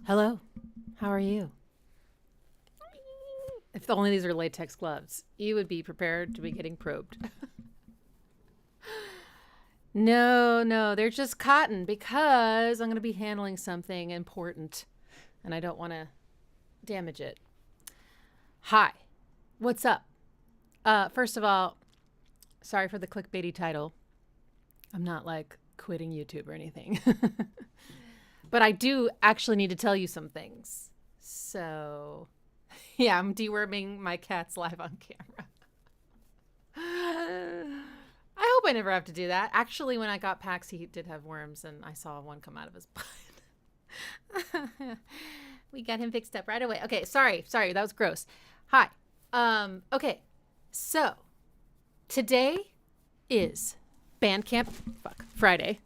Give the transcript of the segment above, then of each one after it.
Hello, how are you? If only these are latex gloves, you would be prepared to be getting probed. No, no, they're just cotton because I'm going to be handling something important and I don't want to damage it. Hi, what's up? First of all, sorry for the clickbaity title. I'm not like quitting YouTube or anything. But I do actually need to tell you some things. So, yeah, I'm deworming my cats live on camera. I hope I never have to do that. Actually, when I got Pax, he did have worms, and I saw one come out of his butt. We got him fixed up right away. Okay, sorry, that was gross. Hi. Okay, so today is Bandcamp Friday,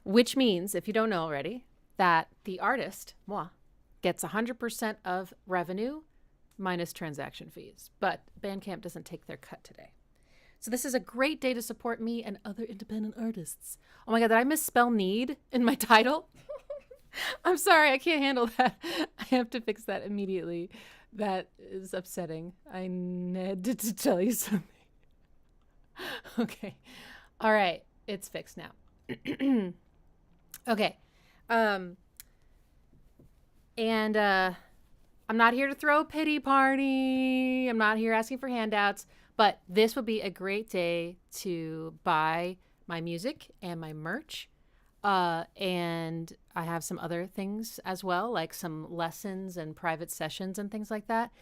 which means, if you don't know already, that the artist, moi, gets 100% of revenue minus transaction fees. But Bandcamp doesn't take their cut today. So this is a great day to support me and other independent artists. Oh my God, did I misspell need in my title? I'm sorry, I can't handle that. I have to fix that immediately. That is upsetting. I needed to tell you something. Okay. All right, it's fixed now. Okay. And I'm not here to throw a pity party. I'm not here asking for handouts, but this would be a great day to buy my music and my merch. And I have some other things as well, like some lessons and private sessions and things like that.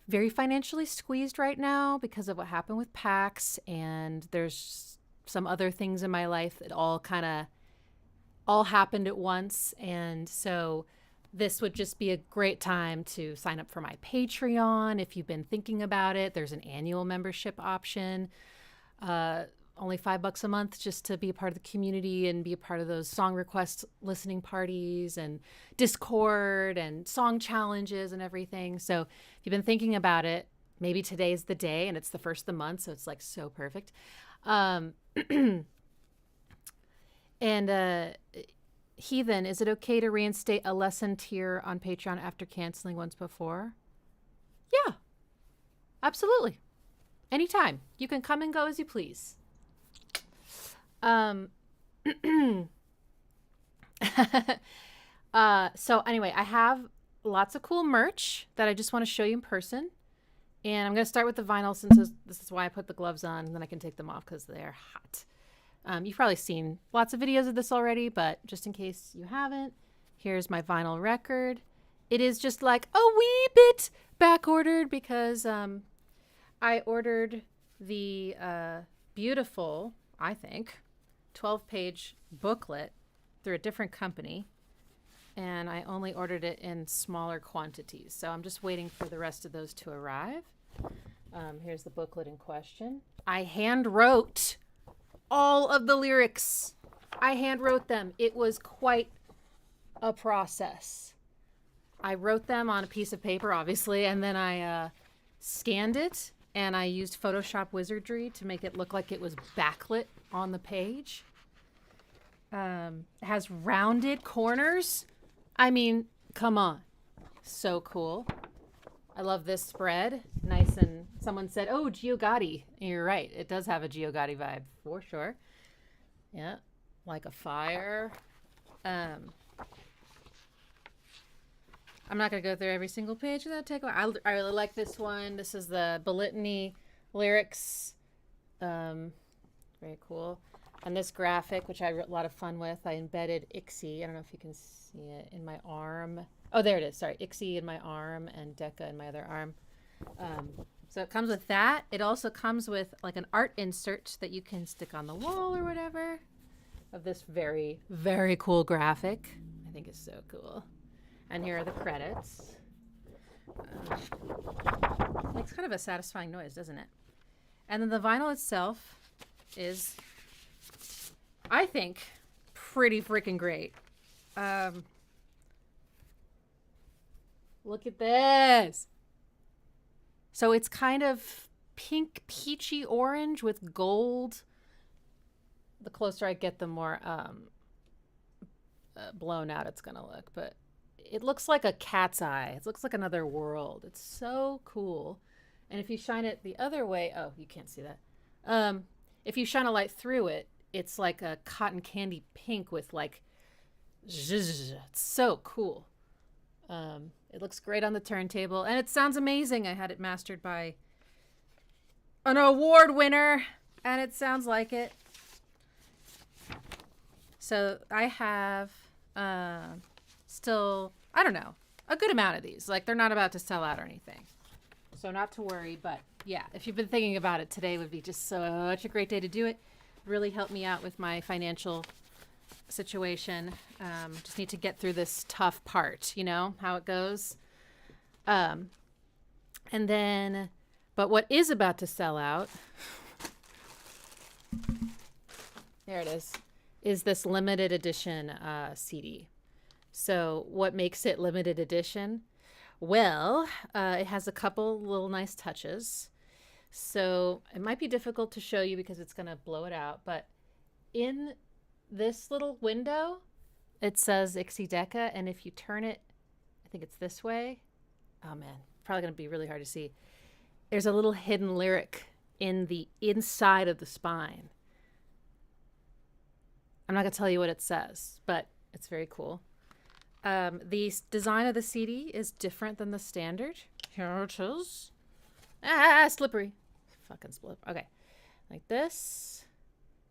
Very financially squeezed right now because of what happened with PAX, and there's some other things in my life that all happened at once. And so this would just be a great time to sign up for my Patreon if you've been thinking about it. There's an annual membership option, only $5 a month, just to be a part of the community and be a part of those song request listening parties and Discord and song challenges and everything. So if you've been thinking about it, maybe today's the day, and it's the first of the month, so it's like so perfect. And Heathen, is it okay to reinstate a lesson tier on Patreon after canceling once before? Yeah, absolutely. Anytime. You can come and go as you please. So anyway, I have lots of cool merch that I just want to show you in person. And I'm going to start with the vinyl since this is why I put the gloves on, and then I can take them off because they're hot. You've probably seen lots of videos of this already, but just in case you haven't, here's my vinyl record. It is just like a wee bit back ordered because I ordered the beautiful, I think, 12-page booklet through a different company, and I only ordered it in smaller quantities. So I'm just waiting for the rest of those to arrive. Here's the booklet in question. I hand wrote all of the lyrics. I hand wrote them. It was quite a process. I wrote them on a piece of paper, obviously, and then I scanned it, and I used Photoshop wizardry to make it look like it was backlit on the page. It has rounded corners. I mean, come on. So cool. I love this spread. Nice, and someone said, oh, Gio Gotti. And you're right. It does have a Gio Gotti vibe for sure. Yeah, like a fire. I'm not going to go through every single page of that. Take a while. I really like this one. This is the Belitany lyrics. Very cool. And this graphic, which I had a lot of fun with, I embedded ICSI. I don't know if you can see it in my arm. Oh, there it is. Sorry. ICSI in my arm and DECCA in my other arm. So it comes with that. It also comes with like an art insert that you can stick on the wall or whatever of this very, very cool graphic. I think it's so cool. And here are the credits. Makes kind of a satisfying noise, doesn't it? And then the vinyl itself is, I think, pretty freaking great. Look at this. So it's kind of pink, peachy orange with gold. The closer I get, the more blown out it's gonna look, but it looks like a cat's eye. It looks like another world. It's so cool. And if you shine it the other way, oh, you can't see that. If you shine a light through it, it's like a cotton candy pink with like zzzz. It's so cool. It looks great on the turntable, and it sounds amazing. I had it mastered by an award winner, and it sounds like it. So I have still, I don't know, a good amount of these. Like, they're not about to sell out or anything. So not to worry, but yeah, if you've been thinking about it, today would be just such a great day to do it. Really helped me out with my financial situation. Just need to get through this tough part, you know how it goes. And then, but what is about to sell out, there it is this limited edition CD. So what makes it limited edition? Well, it has a couple little nice touches. So it might be difficult to show you because it's going to blow it out, but in this little window, it says DECCA, and if you turn it, I think it's this way. Oh man, probably going to be really hard to see. There's a little hidden lyric in the inside of the spine. I'm not going to tell you what it says, but it's very cool. The design of the CD is different than the standard. Here it is. Slippery. Fucking slip. Okay. Like this.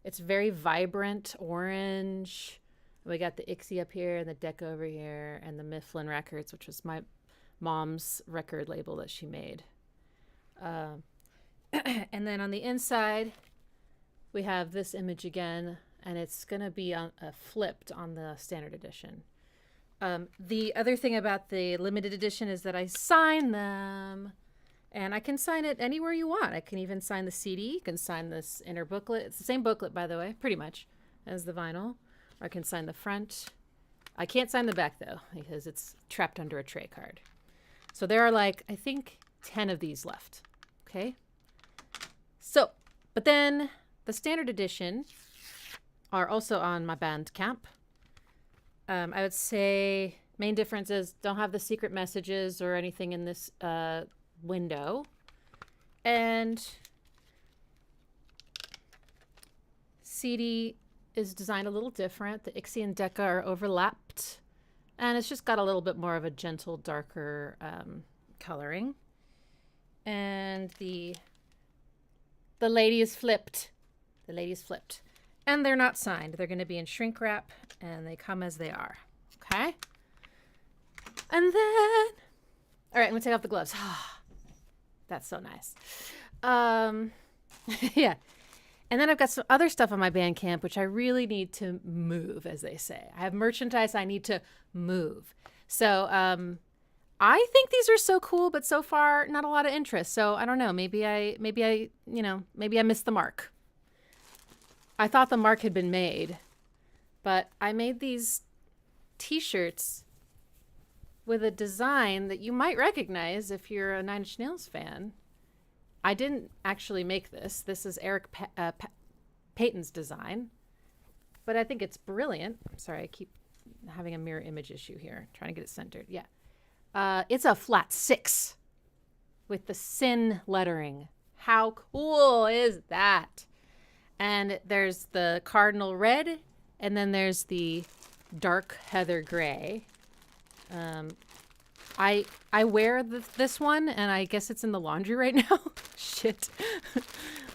It's very vibrant orange. We got the ICSI up here and the DECCA over here and the Mifflin Records, which was my mom's record label that she made. And then on the inside, we have this image again, and it's going to be flipped on the standard edition. The other thing about the limited edition is that I sign them, and I can sign it anywhere you want. I can even sign the CD. You can sign this inner booklet. It's the same booklet, by the way, pretty much, as the vinyl. Or I can sign the front. I can't sign the back, though, because it's trapped under a tray card. So there are, like, I think 10 of these left. Okay? So, but then the standard edition are also on my Bandcamp. I would say main difference is don't have the secret messages or anything in this window. And CD is designed a little different. The ICSI and DECCA are overlapped. And it's just got a little bit more of a gentle, darker coloring. And the lady is flipped. The lady is flipped. And they're not signed. They're going to be in shrink wrap, and they come as they are. Okay? And then, all right, I'm going to take off the gloves. That's so nice. Yeah. And then I've got some other stuff on my Bandcamp, which I really need to move, as they say. I have merchandise I need to move. So I think these are so cool, but so far, not a lot of interest. So I don't know. Maybe I missed the mark. I thought the mark had been made, but I made these t-shirts with a design that you might recognize if you're a Nine Inch Nails fan. I didn't actually make this. This is Eric Payton's design, but I think it's brilliant. Sorry, I keep having a mirror image issue here, trying to get it centered. Yeah. It's a flat 6 with the sin lettering. How cool is that? And there's the cardinal red, and then there's the dark heather gray. I wear this one, and I guess it's in the laundry right now. Shit.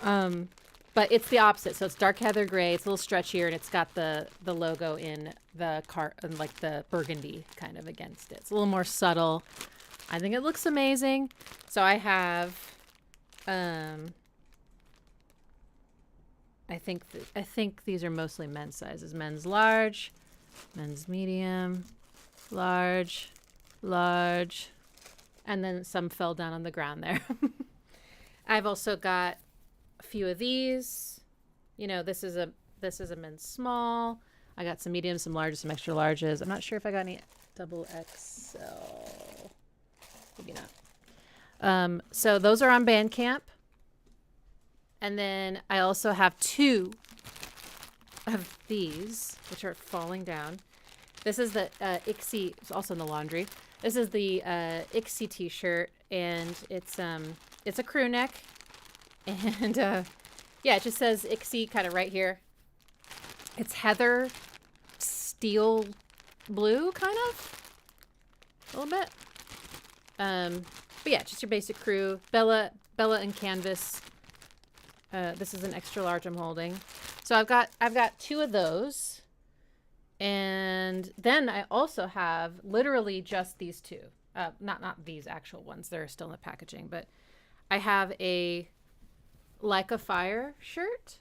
But it's the opposite. So it's dark heather gray. It's a little stretchier, and it's got the logo in the like the burgundy kind of against it. It's a little more subtle. I think it looks amazing. So I have. I think these are mostly men's sizes. Men's large, men's medium, large, and then some fell down on the ground there. I've also got a few of these. You know, this is a men's small. I got some mediums, some larges, some extra larges. I'm not sure if I got any double XL. Maybe not. So those are on Bandcamp. And then I also have 2 of these, which are falling down. This is the ICSI, it's also in the laundry. This is the ICSI t-shirt, and it's a crew neck, and yeah, it just says ICSI kind of right here. It's heather steel blue, kind of, a little bit. But yeah, just your basic crew. Bella and canvas. This is an extra large I'm holding. So I've got 2 of those. And then I also have literally just these 2. Not these actual ones. They're still in the packaging, but I have a Like a Fire shirt.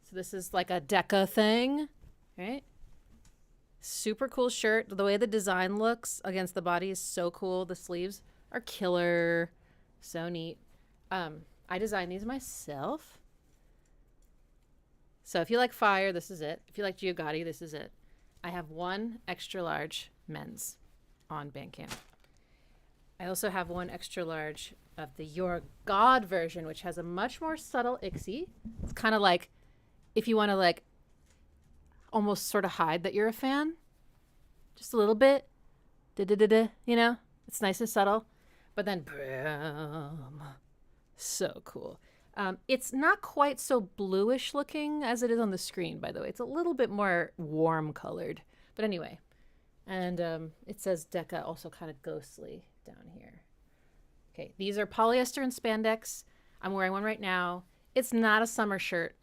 So this is like a DECCA thing, right? Super cool shirt. The way the design looks against the body is so cool. The sleeves are killer. So neat. I designed these myself. So if you like fire, this is it. If you like Giugotti, this is it. I have 1 extra large men's on Bandcamp. I also have 1 extra large of the Your God version, which has a much more subtle ICSI. It's kind of like if you want to like almost sort of hide that you're a fan, just a little bit, you know, it's nice and subtle, but then boom, so cool. It's not quite so bluish looking as it is on the screen, by the way. It's a little bit more warm colored, but anyway. And it says DECCA also kind of ghostly down here. Okay, these are polyester and spandex. I'm wearing one right now. It's not a summer shirt.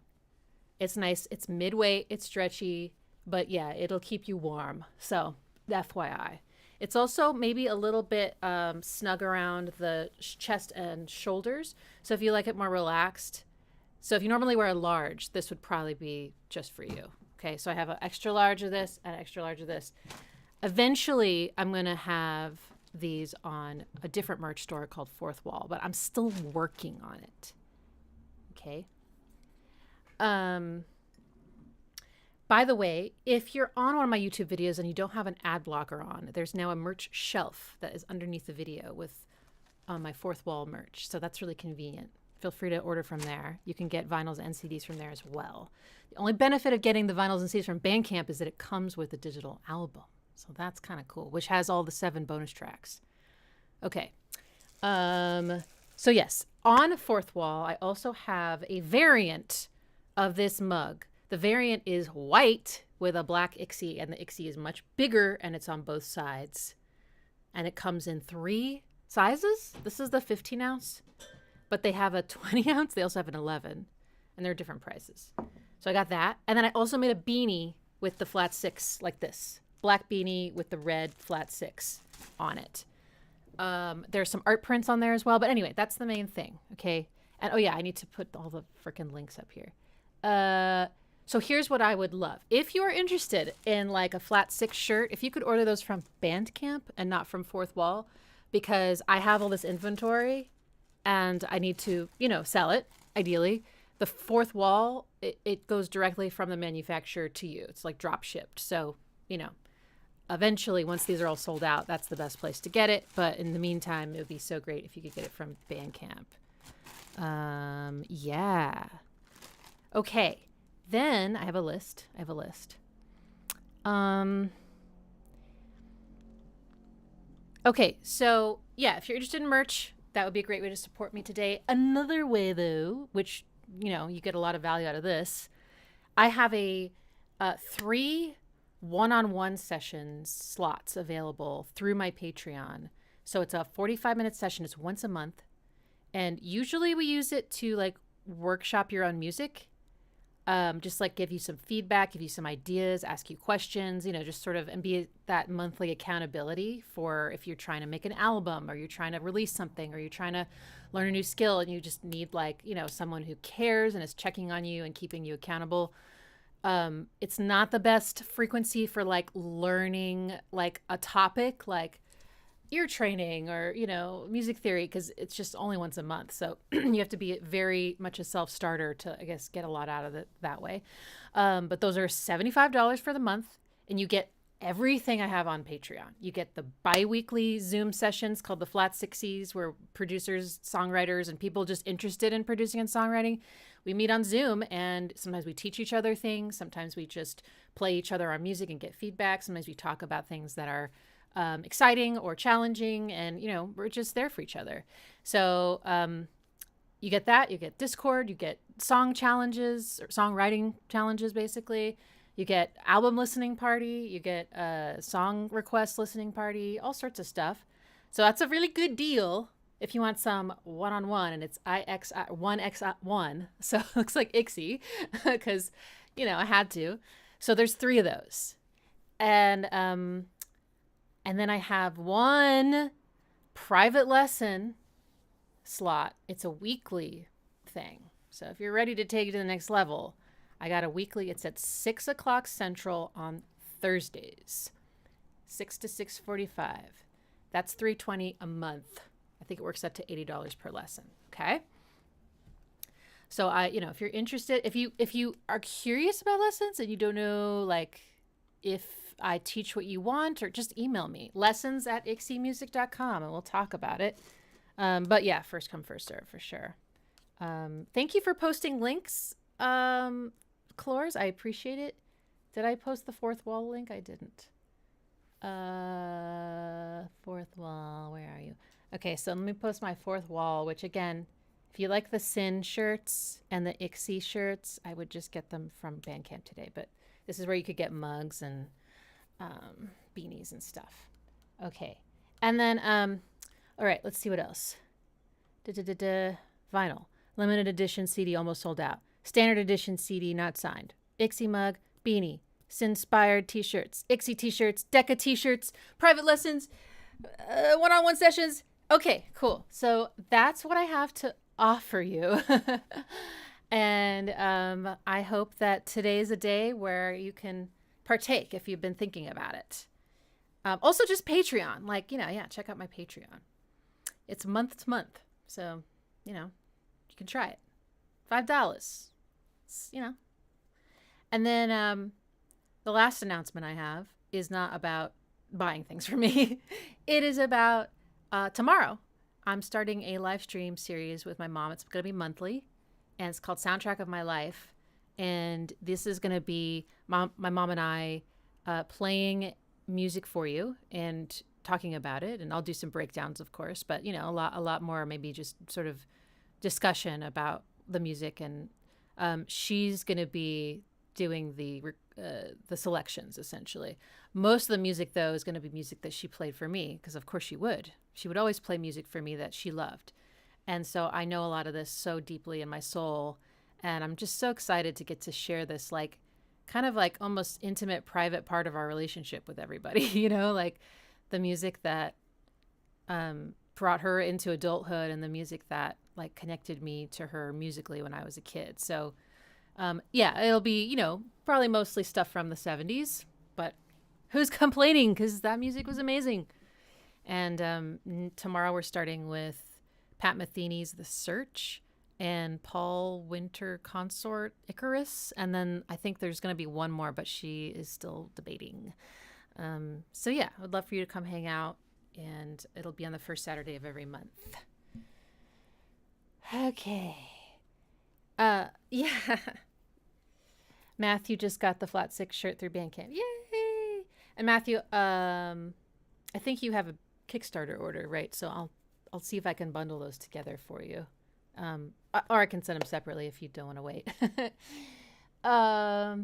It's nice. It's midweight. It's stretchy, but yeah, it'll keep you warm. So FYI. It's also maybe a little bit snug around the chest and shoulders. So if you like it more relaxed. So if you normally wear a large, this would probably be just for you. Okay, so I have an extra large of this and an extra large of this. Eventually, I'm going to have these on a different merch store called Fourth Wall, but I'm still working on it. Okay. By the way, if you're on one of my YouTube videos and you don't have an ad blocker on, there's now a merch shelf that is underneath the video with my Fourth Wall merch. So that's really convenient. Feel free to order from there. You can get vinyls and CDs from there as well. The only benefit of getting the vinyls and CDs from Bandcamp is that it comes with a digital album. So that's kind of cool, which has all the 7 bonus tracks. Okay. So yes, on Fourth Wall, I also have a variant of this mug. The variant is white with a black ICSI, and the ICSI is much bigger, and it's on both sides. And it comes in 3 sizes. This is the 15 ounce, but they have a 20 ounce. They also have an 11, and they're different prices. So I got that. And then I also made a beanie with the flat 6 like this. Black beanie with the red flat 6 on it. There's some art prints on there as well. But anyway, that's the main thing. Okay. And oh yeah, I need to put all the freaking links up here. So here's what I would love. If you're interested in like a flat 6 shirt, if you could order those from Bandcamp and not from Fourth Wall, because I have all this inventory and I need to, you know, sell it ideally. The Fourth Wall, it goes directly from the manufacturer to you. It's like drop shipped. So, you know, eventually once these are all sold out, that's the best place to get it. But in the meantime, it would be so great if you could get it from Bandcamp. Yeah. Okay. Then I have a list. Okay, so yeah, if you're interested in merch, that would be a great way to support me today. Another way, though, which, you know, you get a lot of value out of this, I have a 3 one-on-one sessions slots available through my Patreon. So it's a 45-minute session. It's once a month. And usually we use it to like workshop your own music. Just like give you some feedback, give you some ideas, ask you questions, you know, just sort of, and be that monthly accountability for if you're trying to make an album or you're trying to release something or you're trying to learn a new skill and you just need like, you know, someone who cares and is checking on you and keeping you accountable. It's not the best frequency for like learning like a topic like ear training or, you know, music theory, because it's just only once a month. So you have to be very much a self-starter to, I guess, get a lot out of it that way. But those are $75 for the month, and you get everything I have on Patreon. You get the bi-weekly Zoom sessions called the Flat 60s, where producers, songwriters, and people just interested in producing and songwriting we meet on Zoom, and sometimes we teach each other things. Sometimes we just play each other our music and get feedback. Sometimes we talk about things that are exciting or challenging, and we're just there for each other. So you get that. You get Discord. You get song challenges or songwriting challenges, basically. You get album listening party. You get a song request listening party. All sorts of stuff. So that's a really good deal if you want some one-on-one, and it's IX1X1. So it looks like IXY because, I had to. So there's 3 of those. And then I have one private lesson slot. It's a weekly thing. So if you're ready to take it to the next level, I got a weekly. It's at 6 o'clock Central on Thursdays, 6 to 6:45. That's $320 a month. I think it works out to $80 per lesson. Okay. So if you're interested, if you are curious about lessons and you don't know, like, if I teach what you want, or just email me, lessons@ixymusic.com, and we'll talk about it. But yeah, first come, first serve for sure. Thank you for posting links, Clores. I appreciate it. Did I post the fourth wall link? I didn't. Fourth wall, where are you? Okay, so let me post my fourth wall, which again, if you like the Sin shirts and the IXY shirts, I would just get them from Bandcamp today. But this is where you could get mugs and beanies and stuff. Okay, and then, all right, let's see what else. Vinyl. Limited edition CD almost sold out. Standard edition CD not signed. IXY mug, beanie. Sin-inspired t-shirts, IXY t-shirts, DECCA t-shirts, private lessons, one-on-one sessions. Okay, cool. So that's what I have to offer you. And I hope that today is a day where you can partake if you've been thinking about it. Also just Patreon, check out my Patreon. It's month to month. So, you can try it. $5. And then the last announcement I have is not about buying things for me. It is about tomorrow. I'm starting a live stream series with my mom. It's going to be monthly, and it's called Soundtrack of My Life. And this is going to be my mom and I playing music for you and talking about it. And I'll do some breakdowns, of course, but a lot more, maybe just sort of discussion about the music. And she's going to be doing the selections, essentially. Most of the music, though, is going to be music that she played for me, because of course she would. She would always play music for me that she loved. And so I know a lot of this so deeply in my soul, and I'm just so excited to get to share this, kind of almost intimate, private part of our relationship with everybody, like the music that brought her into adulthood, and the music that connected me to her musically when I was a kid. So it'll be, probably mostly stuff from the 70s, but who's complaining? Because that music was amazing. And tomorrow we're starting with Pat Metheny's The Search and Paul Winter Consort Icarus. And then I think there's going to be one more, but she is still debating. So yeah, I would love for you to come hang out, and it'll be on the first Saturday of every month. Okay. Yeah. Matthew just got the Flat Six shirt through Bandcamp. Yay! And Matthew, I think you have a Kickstarter order, right? So I'll see if I can bundle those together for you. Or I can send them separately if you don't want to wait. Oh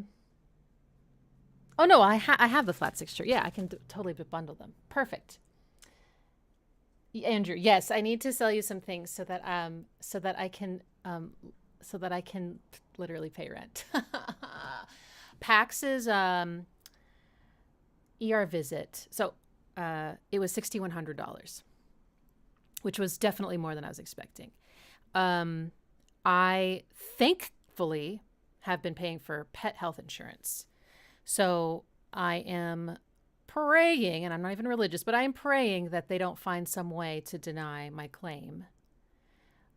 no, I have the Flat Six shirt. Yeah, I can totally bundle them. Perfect. Andrew, yes, I need to sell you some things so that I can literally pay rent. PAX's ER visit. So it was $6,100, which was definitely more than I was expecting. I thankfully have been paying for pet health insurance. So I am praying, and I'm not even religious, but I am praying that they don't find some way to deny my claim.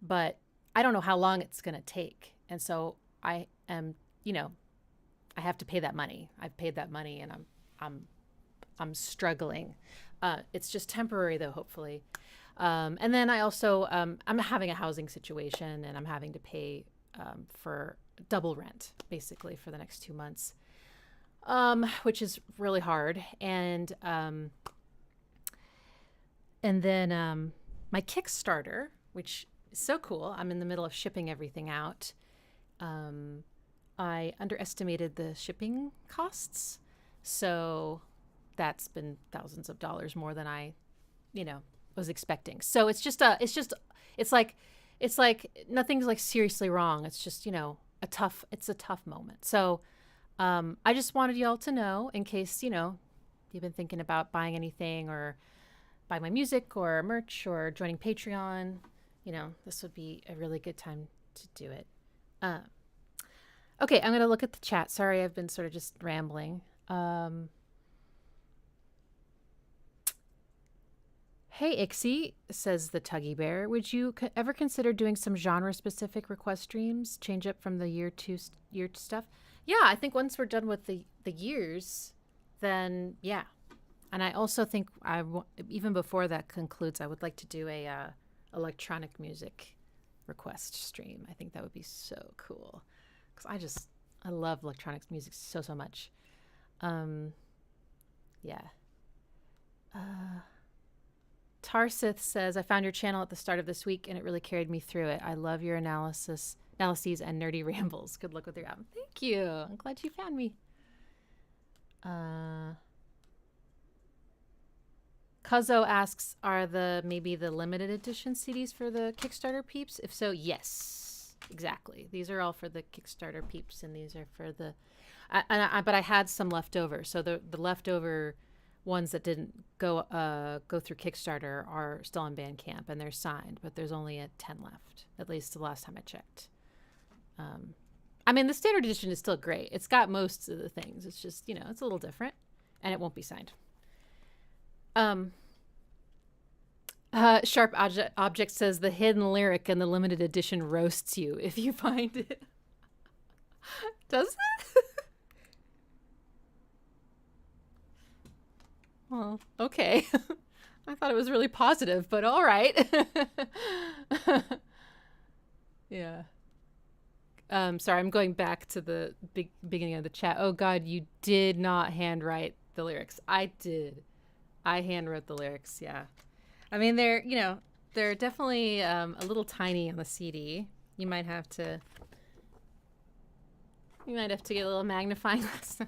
But I don't know how long it's going to take. And so I am, I have to pay that money. I've paid that money, and I'm struggling. It's just temporary though, hopefully. And then I also, I'm having a housing situation, and I'm having to pay for double rent, basically, for the next 2 months, which is really hard. And then my Kickstarter, which is so cool. I'm in the middle of shipping everything out. I underestimated the shipping costs. So that's been thousands of dollars more than I, was expecting. So it's like nothing's like seriously wrong. It's just, it's a tough moment. So I just wanted y'all to know, in case, you've been thinking about buying anything or buy my music or merch or joining Patreon, this would be a really good time to do it. Okay, I'm going to look at the chat. Sorry, I've been sort of just rambling. Hey, Ixie, says the Tuggy Bear. Would you ever consider doing some genre-specific request streams? Change up from the year stuff? Yeah, I think once we're done with the years, then yeah. And I also think even before that concludes, I would like to do a electronic music request stream. I think that would be so cool because I love electronic music so much. Yeah. Tarsith says, I found your channel at the start of this week and it really carried me through it. I love your analyses and nerdy rambles. Good luck with your album. Thank you. I'm glad you found me. Cuzzo asks, are maybe the limited edition CDs for the Kickstarter peeps? If so, yes, exactly. These are all for the Kickstarter peeps, and these are for the. But I had some left over, so the leftover ones that didn't go through Kickstarter are still on Bandcamp and they're signed, but there's only 10 left, at least the last time I checked. I mean, the standard edition is still great. It's got most of the things. It's just, it's a little different, and it won't be signed. Sharp Object says the hidden lyric in the limited edition roasts you if you find it. Does it? Well, okay. I thought it was really positive, but all right. Yeah. Sorry, I'm going back to the beginning of the chat. Oh God, you did not handwrite the lyrics. I did. I handwrote the lyrics. Yeah. I mean, they're definitely a little tiny on the CD. You might have to get a little magnifying glass.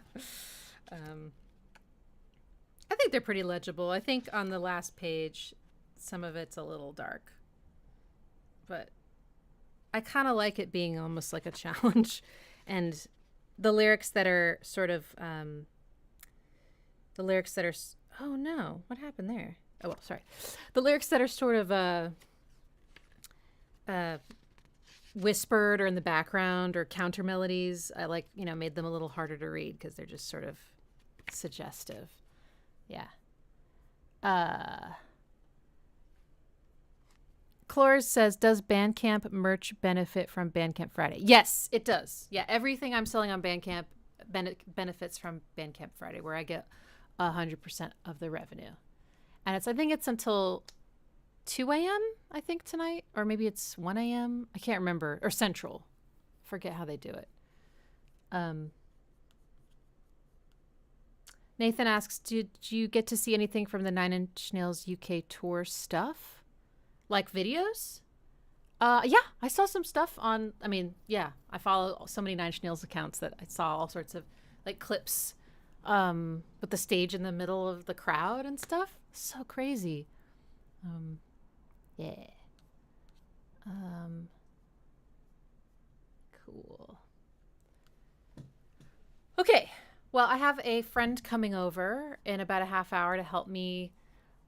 I think they're pretty legible. I think on the last page, some of it's a little dark, but I kind of like it being almost like a challenge. And the lyrics that are sort of, oh no, what happened there? Oh, well, sorry. The lyrics that are sort of whispered or in the background or counter melodies, I like, made them a little harder to read because they're just sort of suggestive. Yeah. Clores says, does Bandcamp merch benefit from Bandcamp Friday? Yes, it does. Yeah, everything I'm selling on Bandcamp benefits from Bandcamp Friday, where I get 100% of the revenue. And I think it's until 2 a.m., I think, tonight. Or maybe it's 1 a.m. I can't remember. Or Central. Forget how they do it. Nathan asks, did you get to see anything from the 9 Inch Nails UK tour stuff? Like videos? Yeah, I saw some stuff I follow so many 9 Inch Nails accounts that I saw all sorts of like clips with the stage in the middle of the crowd and stuff. So crazy. Yeah. Cool. Okay. Well, I have a friend coming over in about a half hour to help me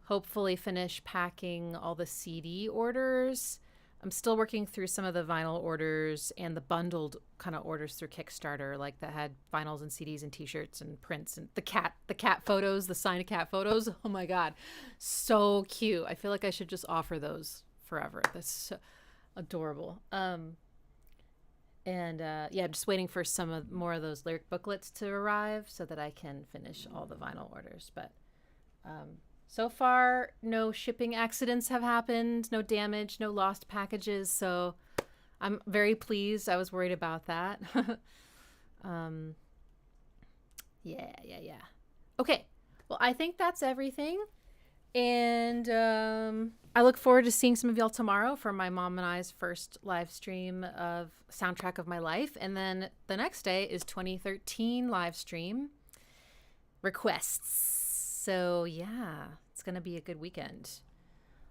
hopefully finish packing all the CD orders. I'm still working through some of the vinyl orders and the bundled kind of orders through Kickstarter, like that had vinyls and CDs and t-shirts and prints and the cat photos, the signed cat photos. Oh my God. So cute. I feel like I should just offer those forever. That's so adorable. I'm just waiting for more of those lyric booklets to arrive so that I can finish all the vinyl orders. But so far, no shipping accidents have happened, no damage, no lost packages. So I'm very pleased. I was worried about that. um, yeah. Okay. Well, I think that's everything. And I look forward to seeing some of y'all tomorrow for my mom and I's first live stream of Soundtrack of My Life. And then the next day is 2013 live stream requests. So yeah, it's going to be a good weekend.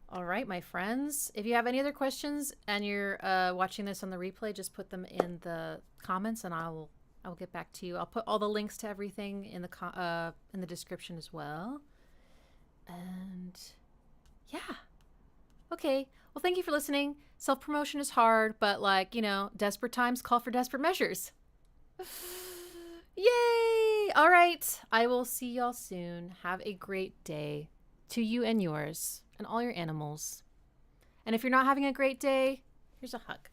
All right, my friends. If you have any other questions and you're watching this on the replay, just put them in the comments and I will get back to you. I'll put all the links to everything in the description as well. And yeah. Okay. Well, thank you for listening. Self-promotion is hard, but like, desperate times call for desperate measures. Yay! All right. I will see y'all soon. Have a great day to you and yours and all your animals. And if you're not having a great day, here's a hug.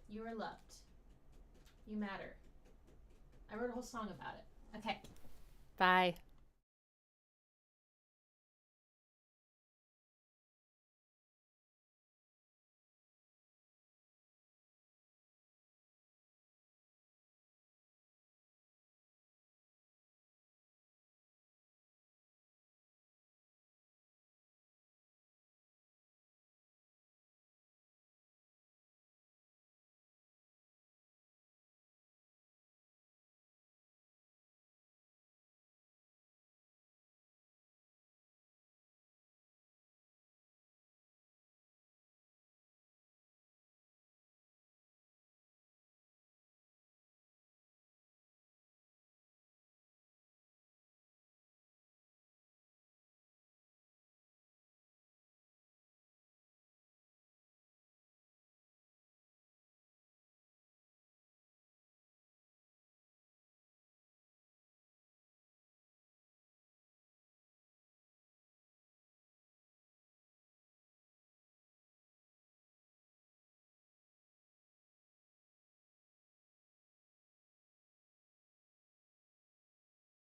You are loved. You matter. I wrote a whole song about it. Okay. Bye.